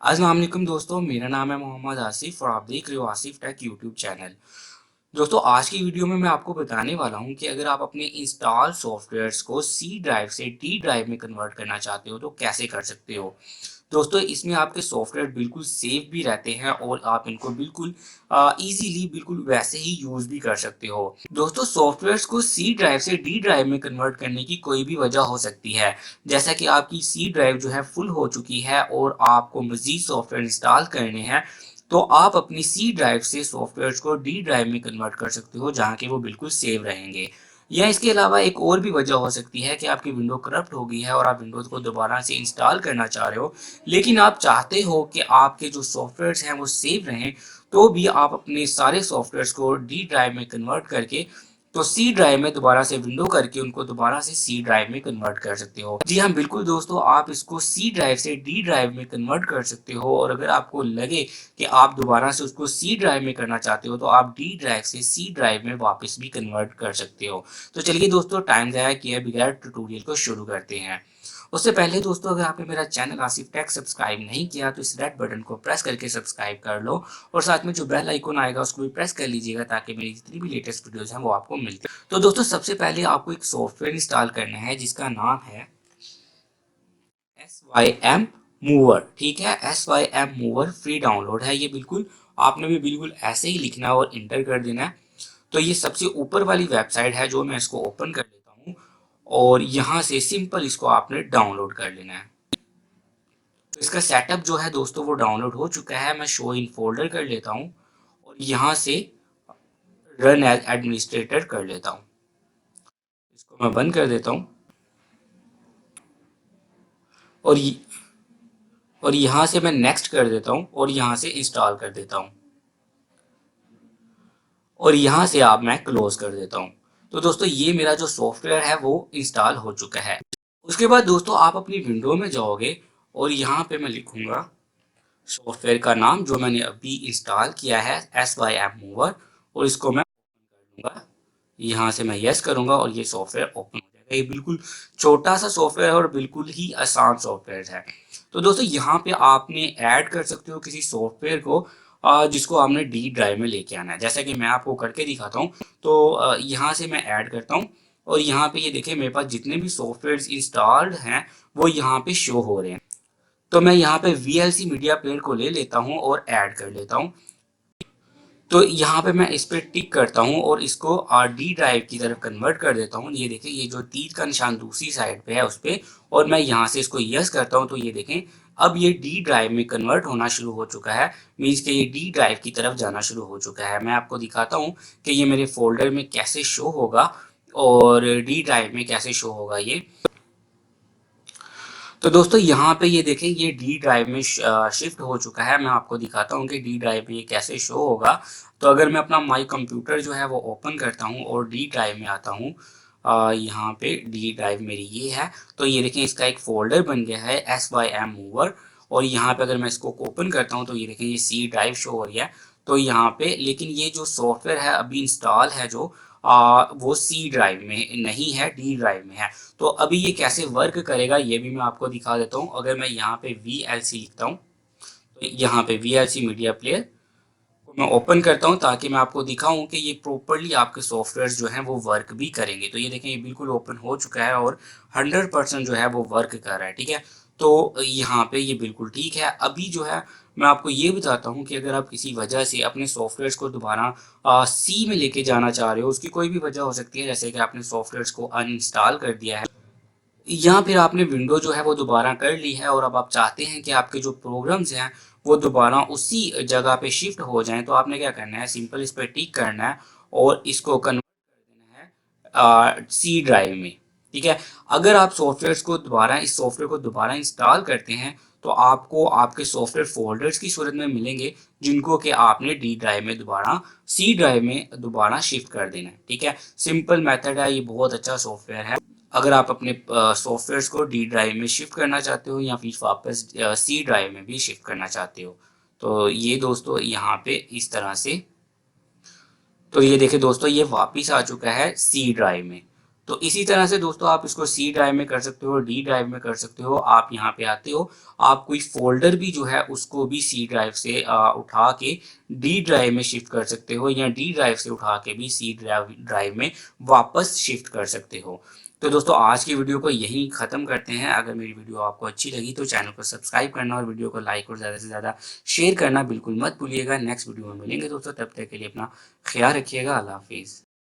अस्सलाम वालेकुम दोस्तों, मेरा नाम है मोहम्मद आसिफ और आप देख रहे हो आसिफ टेक यूट्यूब चैनल। दोस्तों, आज की वीडियो में मैं आपको बताने वाला हूं कि अगर आप अपने इंस्टॉल सॉफ्टवेयर्स को सी ड्राइव से डी ड्राइव में कन्वर्ट करना चाहते हो तो कैसे कर सकते हो। दोस्तों, इसमें आपके सॉफ्टवेयर बिल्कुल सेफ भी रहते हैं और आप इनको बिल्कुल इजीली बिल्कुल वैसे ही यूज भी कर सकते हो। दोस्तों, सॉफ्टवेयर्स को सी ड्राइव से डी ड्राइव में कन्वर्ट करने की कोई भी वजह हो सकती है। जैसा कि आपकी सी ड्राइव जो है फुल हो चुकी है और आपको मजीद सॉफ्टवेयर इंस्टॉल करने हैं, तो आप अपनी सी ड्राइव से सॉफ्टवेयर्स को डी ड्राइव में कन्वर्ट कर सकते हो जहाँ के वो बिल्कुल सेव रहेंगे। या इसके अलावा एक और भी वजह हो सकती है कि आपकी विंडो करप्ट हो गई है और आप विंडोज़ को दोबारा से इंस्टॉल करना चाह रहे हो, लेकिन आप चाहते हो कि आपके जो सॉफ्टवेयर्स हैं वो सेव रहें, तो भी आप अपने सारे सॉफ्टवेयर्स को डी ड्राइव में कन्वर्ट करके तो सी ड्राइव में दोबारा से विंडो करके उनको दोबारा से सी ड्राइव में कन्वर्ट कर सकते हो। जी हाँ, बिल्कुल दोस्तों, आप इसको सी ड्राइव से डी ड्राइव में कन्वर्ट कर सकते हो और अगर आपको लगे कि आप दोबारा से उसको सी ड्राइव में करना चाहते हो तो आप डी ड्राइव से सी ड्राइव में वापस भी कन्वर्ट कर सकते हो। तो चलिए दोस्तों, टाइम ज़ाया किए बगैर ट्यूटोरियल को शुरू करते हैं। उससे पहले दोस्तों, अगर आपने मेरा चैनल आसिफ टेक सब्सक्राइब नहीं किया तो इस रेड बटन को प्रेस करके सब्सक्राइब कर लो और साथ में जो बेल आइकन आएगा उसको भी प्रेस कर लीजिएगा ताकि मेरी जितनी भी लेटेस्ट वीडियोस हैं वो आपको मिलती हैं। तो दोस्तों, सबसे पहले आपको एक सॉफ्टवेयर इंस्टॉल करना है जिसका नाम है SYM मूवर। ठीक है, SYM मूवर फ्री डाउनलोड है। ये बिल्कुल आपने भी बिल्कुल ऐसे ही लिखना है और इंटर कर देना है। तो ये सबसे ऊपर वाली वेबसाइट है जो मैं इसको ओपन कर लेता हूँ और यहाँ से सिंपल इसको आपने डाउनलोड कर लेना है। तो इसका सेटअप जो है दोस्तों वो डाउनलोड हो चुका है। मैं शो इन फोल्डर कर लेता हूँ और यहाँ से रन एज एडमिनिस्ट्रेटर कर लेता हूँ। इसको मैं बंद कर देता हूँ और यहाँ से मैं नेक्स्ट कर देता हूँ और यहाँ से इंस्टॉल कर देता हूँ और यहाँ से आप मैं क्लोज कर देता हूँ। तो दोस्तों, ये मेरा जो सॉफ्टवेयर है वो इंस्टॉल हो चुका है। उसके बाद दोस्तों, आप अपनी विंडो में जाओगे और यहाँ पे मैं लिखूंगा सॉफ्टवेयर का नाम जो मैंने अभी इंस्टॉल किया है, SYM मूवर, और इसको मैं करूंगा। यहाँ से मैं यस करूंगा और ये सॉफ्टवेयर ओपन हो जाएगा। ये बिल्कुल छोटा सा सॉफ्टवेयर है और बिल्कुल ही आसान सॉफ्टवेयर है। तो दोस्तों, यहाँ पे आपने ऐड कर सकते हो किसी सॉफ्टवेयर को जिसको आपने डी ड्राइव में लेके आना है। जैसा कि मैं आपको करके दिखाता हूँ। तो यहाँ से मैं ऐड करता हूँ और यहाँ पे ये देखिए मेरे पास जितने भी सॉफ्टवेयर इंस्टॉल्ड हैं वो यहाँ पे शो हो रहे हैं। तो मैं यहाँ पे VLC मीडिया प्लेयर को ले लेता हूँ और ऐड कर लेता हूँ। तो यहाँ पे मैं इस पे टिक करता हूँ और इसको डी ड्राइव की तरफ कन्वर्ट कर देता हूँ। ये देखें, ये जो तीर का निशान दूसरी साइड पे है उस पे, और मैं यहाँ से इसको यस करता हूँ तो ये देखें अब ये डी ड्राइव में कन्वर्ट होना शुरू हो चुका है। मीन्स कि ये डी ड्राइव की तरफ जाना शुरू हो चुका है। मैं आपको दिखाता हूँ कि ये मेरे फोल्डर में कैसे शो होगा और डी ड्राइव में कैसे शो होगा ये। तो दोस्तों, यहाँ पे ये देखें ये डी ड्राइव में शिफ्ट हो चुका है। मैं आपको दिखाता हूँ कि डी ड्राइव में ये कैसे शो होगा। तो अगर मैं अपना माई कंप्यूटर जो है वो ओपन करता हूँ और डी ड्राइव में आता हूँ, यहाँ पे डी ड्राइव मेरी ये है। तो ये देखें इसका एक फोल्डर बन गया है SYM मूवर, और यहाँ पे अगर मैं इसको ओपन करता हूँ तो ये देखें ये सी ड्राइव शो हो रही है। तो यहाँ पे लेकिन ये जो सॉफ्टवेयर है अभी इंस्टॉल है जो वो सी ड्राइव में नहीं है, डी ड्राइव में है। तो अभी ये कैसे वर्क करेगा ये भी मैं आपको दिखा देता हूँ। अगर मैं यहाँ पे VLC लिखता हूँ तो यहाँ पे VLC मीडिया प्लेयर को मैं ओपन करता हूँ ताकि मैं आपको दिखाऊं कि ये प्रॉपरली आपके सॉफ्टवेयर जो हैं वो वर्क भी करेंगे। तो ये देखें ये बिल्कुल ओपन हो चुका है और 100% जो है वो वर्क कर रहा है। ठीक है, तो यहाँ पे ये बिल्कुल ठीक है। अभी जो है मैं आपको ये बताता हूँ कि अगर आप किसी वजह से अपने सॉफ्टवेयर को दोबारा सी में लेके जाना चाह रहे हो, उसकी कोई भी वजह हो सकती है, जैसे कि आपने सॉफ्टवेयर को अनइंस्टॉल कर दिया है या फिर आपने विंडो जो है वो दोबारा कर ली है और अब आप चाहते हैं कि आपके जो प्रोग्राम्स हैं वो दोबारा उसी जगह पे शिफ्ट हो जाएं, तो आपने क्या करना है, सिंपल इस पर टिक करना है और इसको कन्वर्ट कर देना है सी ड्राइव में। ठीक है, अगर आप सॉफ्टवेयर को दोबारा इस सॉफ्टवेयर को दोबारा इंस्टॉल करते हैं तो आपको आपके सॉफ्टवेयर फोल्डर्स की सूरत में मिलेंगे जिनको कि आपने डी ड्राइव में दोबारा सी ड्राइव में दोबारा शिफ्ट कर देना है। ठीक है, सिंपल मेथड है, ये बहुत अच्छा सॉफ्टवेयर है। अगर आप अपने सॉफ्टवेयर्स को डी ड्राइव में शिफ्ट करना चाहते हो या फिर वापस सी ड्राइव में भी शिफ्ट करना चाहते हो, तो ये दोस्तों यहाँ पे इस तरह से। तो ये देखिए दोस्तों, ये वापस आ चुका है सी ड्राइव में। तो इसी तरह से दोस्तों आप इसको सी ड्राइव में कर सकते हो, डी ड्राइव में कर सकते हो। आप यहाँ पे आते हो, आप कोई फ़ोल्डर भी जो है उसको भी सी ड्राइव से उठा के डी ड्राइव में शिफ्ट कर सकते हो, या डी ड्राइव से उठा के भी सी ड्राइव ड्राइव में वापस शिफ्ट कर सकते हो। तो दोस्तों आज की वीडियो को यहीं ख़त्म करते हैं। अगर मेरी वीडियो आपको अच्छी लगी तो चैनल को सब्सक्राइब करना और वीडियो को लाइक और ज़्यादा से ज़्यादा शेयर करना बिल्कुल मत भूलिएगा। नेक्स्ट वीडियो में मिलेंगे दोस्तों, तब तक के लिए अपना ख़्याल रखिएगा। अल्लाह हाफ़िज़।